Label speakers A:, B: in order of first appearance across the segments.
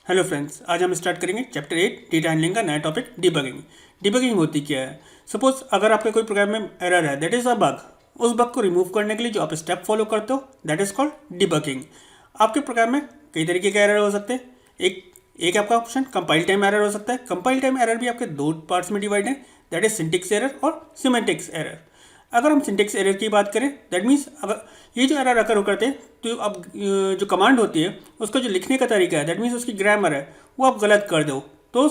A: Hello friends, आज हम start करेंगे चैप्टर 8 डेटा हैंडलिंग का नया टॉपिक डिबगिंग। डिबगिंग होती क्या है? सपोज अगर आपके कोई प्रोग्राम में एरर है, दैट इज़ अ बग। उस बग को रिमूव करने के लिए जो आप स्टेप फॉलो करते हो दैट इज़ कॉल्ड डिबगिंग। आपके प्रोग्राम में कई तरीके के एरर हो सकते हैं। एक एक आपका ऑप्शन कंपाइल टाइम एरर हो सकता है। कंपाइल टाइम एरर भी आपके दो पार्ट्स में डिवाइड है, दैट इज सिंटेक्स एरर और सिमेंटिक्स एरर। अगर हम सिंटेक्स एरर की बात करें, दैट मीन्स अगर ये जो एरर अगर करते हैं तो अब जो कमांड होती है उसका जो लिखने का तरीका है, दैट मीन्स उसकी ग्रामर है, वो आप गलत कर दो तो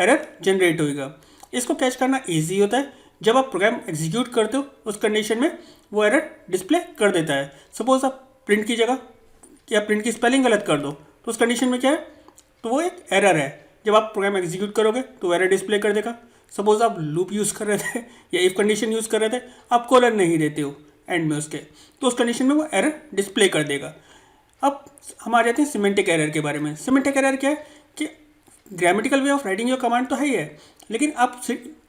A: एरर जनरेट होएगा। इसको कैच करना ईजी होता है। जब आप प्रोग्राम एग्जीक्यूट करते हो उस कंडीशन में वो एरर डिस्प्ले कर देता है। सपोज आप प्रिंट की जगह या प्रिंट की स्पेलिंग गलत कर दो तो उस कंडीशन में क्या है, तो वो एक एरर है। जब आप प्रोग्राम एग्जीक्यूट करोगे तो एरर डिस्प्ले कर देगा। सपोज आप लूप यूज़ कर रहे थे या इफ कंडीशन यूज़ कर रहे थे, आप कॉलन नहीं देते हो एंड में उसके, तो उस कंडीशन में वो एरर डिस्प्ले कर देगा। अब हम आ जाते हैं सिमेंटिक एरर के बारे में। सिमेंटिक एरर क्या है कि grammatical way of writing your command तो है ही है, लेकिन आप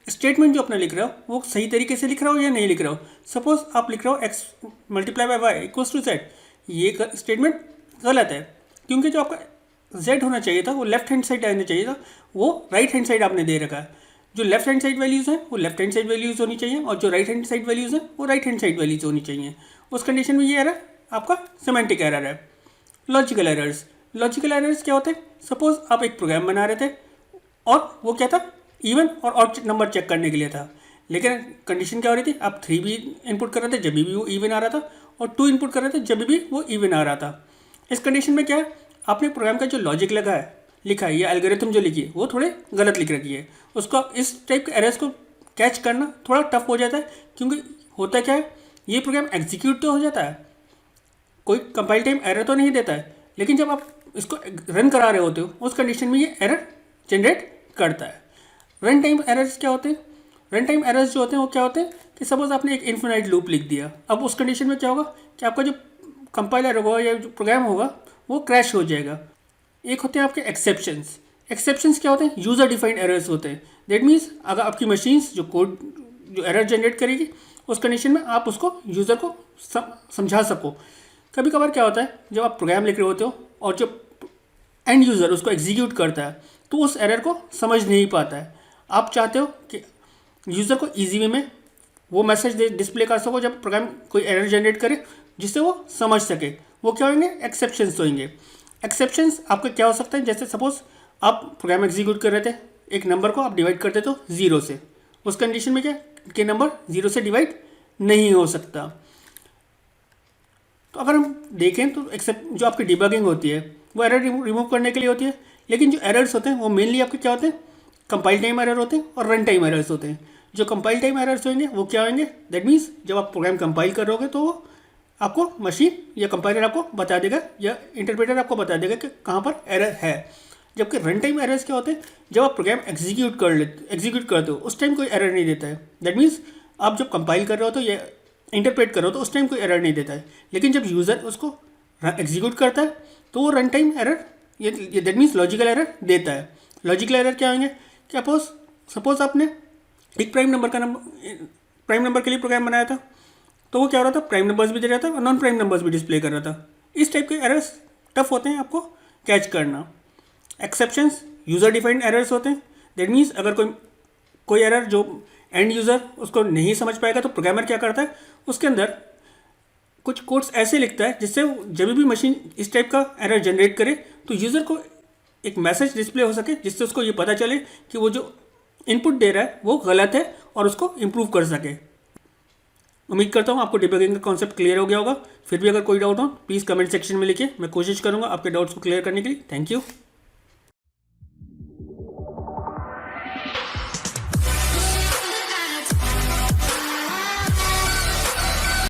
A: स्टेटमेंट जो अपना लिख रहे हो वो सही तरीके से लिख रहे हो या नहीं लिख रहे हो। सपोज आप लिख रहे हो X multiply by Y equals to Z, ये स्टेटमेंट गलत है क्योंकि जो आपका जेड होना चाहिए था वो लेफ्ट हैंड साइड आना चाहिए था, वो राइट हैंड साइड आपने दे रखा है। जो लेफ्ट हैंड साइड वैल्यूज़ हैं वो लेफ्ट हैंड साइड वैल्यूज़ होनी चाहिए और जो राइट हैंड साइड वैल्यूज़ हैं वो राइट हैंड साइड वैल्यूज़ होनी चाहिए। उस कंडीशन में ये एरर आपका सिमेंटिक एरर है। लॉजिकल एरर्स, लॉजिकल एरर्स क्या होते हैं? सपोज आप एक प्रोग्राम बना रहे थे और वो क्या था, इवन और ऑड नंबर चेक करने के लिए था, लेकिन कंडीशन क्या हो रही थी, आप 3 भी इनपुट कर रहे थे जब भी वो इवन आ रहा था और 2 इनपुट कर रहे थे जब भी वो इवन आ रहा था। इस कंडीशन में क्या है, आपने प्रोग्राम का जो लॉजिक लिखा है या एल्गोरिथम जो लिखी है वो थोड़े गलत लिख रखी है। उसको इस टाइप के एरर्स को कैच करना थोड़ा टफ हो जाता है, क्योंकि होता क्या है, ये प्रोग्राम एग्जीक्यूट तो हो जाता है, कोई कंपाइल टाइम एरर तो नहीं देता है, लेकिन जब आप इसको रन करा रहे होते हो उस कंडीशन में ये एरर जनरेट करता है। रन टाइम एरर्स क्या होते हैं? रन टाइम एरर्स जो होते हैं वो क्या होते हैं कि सपोज आपने एक इन्फिनाइट लूप लिख दिया। अब उस कंडीशन में क्या होगा कि आपका जो कंपाइलर होगा या जो प्रोग्राम होगा वो क्रैश हो जाएगा। एक होते हैं आपके एक्सेप्शंस। एक्सेप्शंस क्या होते हैं? यूज़र डिफाइंड एरर्स होते हैं। दैट मीन्स अगर आपकी मशीन्स जो कोड जो एरर जनरेट करेगी उस कंडीशन में आप उसको यूज़र को समझा सको। कभी कभार क्या होता है, जब आप प्रोग्राम लिख रहे होते हो और जो एंड यूज़र उसको एग्जीक्यूट करता है तो उस एरर को समझ नहीं पाता है। आप चाहते हो कि यूज़र को ईजी वे में वो मैसेज डिस्प्ले कर सको जब प्रोग्राम कोई एरर जनरेट करे, जिससे वो समझ सके। वो क्या होंगे? एक्सेप्शंस होंगे। एक्सेप्शंस आपके क्या हो सकते हैं? जैसे सपोज आप प्रोग्राम एग्जीक्यूट कर रहे थे, एक नंबर को आप डिवाइड करते तो 0 से, उस कंडीशन में क्या कि नंबर 0 से डिवाइड नहीं हो सकता। तो अगर हम देखें तो एक्सेप्ट जो आपकी डिबगिंग होती है वो एरर रिमूव करने के लिए होती है, लेकिन जो एरर्स होते हैं वो मेनली आपके क्या होते हैं? कंपाइल टाइम एरर होते हैं और रन टाइम एरर्स होते हैं। जो कंपाइल टाइम एरर्स होंगे वो क्या होंगे? दैट मीन्स जब आप प्रोग्राम कंपाइल करोगे तो वो आपको मशीन या कंपाइलर आपको बता देगा या इंटरप्रेटर आपको बता देगा कि कहाँ पर एरर है। जबकि रन टाइम एरर्स क्या होते हैं? जब आप प्रोग्राम एग्जीक्यूट करते हो उस टाइम कोई एरर नहीं देता है। दैट मीन्स आप जब कंपाइल कर रहे हो तो या इंटरप्रेट कर रहे हो तो उस टाइम कोई एरर नहीं देता है, लेकिन जब यूज़र उसको एग्जीक्यूट करता है तो वो रन टाइम एरर ये दैट मीन्स लॉजिकल एरर देता है। लॉजिकल एरर क्या होंगे? क्या सपोज आपने एक प्राइम नंबर के लिए प्रोग्राम बनाया था, तो वो क्या हो रहा था, प्राइम नंबर्स भी दे रहा था और नॉन प्राइम नंबर्स भी डिस्प्ले कर रहा था। इस टाइप के एरर्स टफ होते हैं आपको कैच करना। एक्सेप्शंस यूज़र डिफाइंड एरर्स होते हैं। दैट मीन्स अगर कोई एरर जो एंड यूज़र उसको नहीं समझ पाएगा तो प्रोग्रामर क्या करता है, उसके अंदर कुछ कोड्स ऐसे लिखता है जिससे जब भी मशीन इस टाइप का एरर जनरेट करे तो यूज़र को एक मैसेज डिस्प्ले हो सके, जिससे उसको ये पता चले कि वो जो इनपुट दे रहा है वो गलत है और उसको इम्प्रूव कर सके। उम्मीद करता हूँ आपको डिबगिंग का कॉन्सेप्ट क्लियर हो गया होगा। फिर भी अगर कोई डाउट हो प्लीज़ कमेंट सेक्शन में लिखिए, मैं कोशिश करूँगा आपके डाउट्स को क्लियर करने के लिए। Thank you.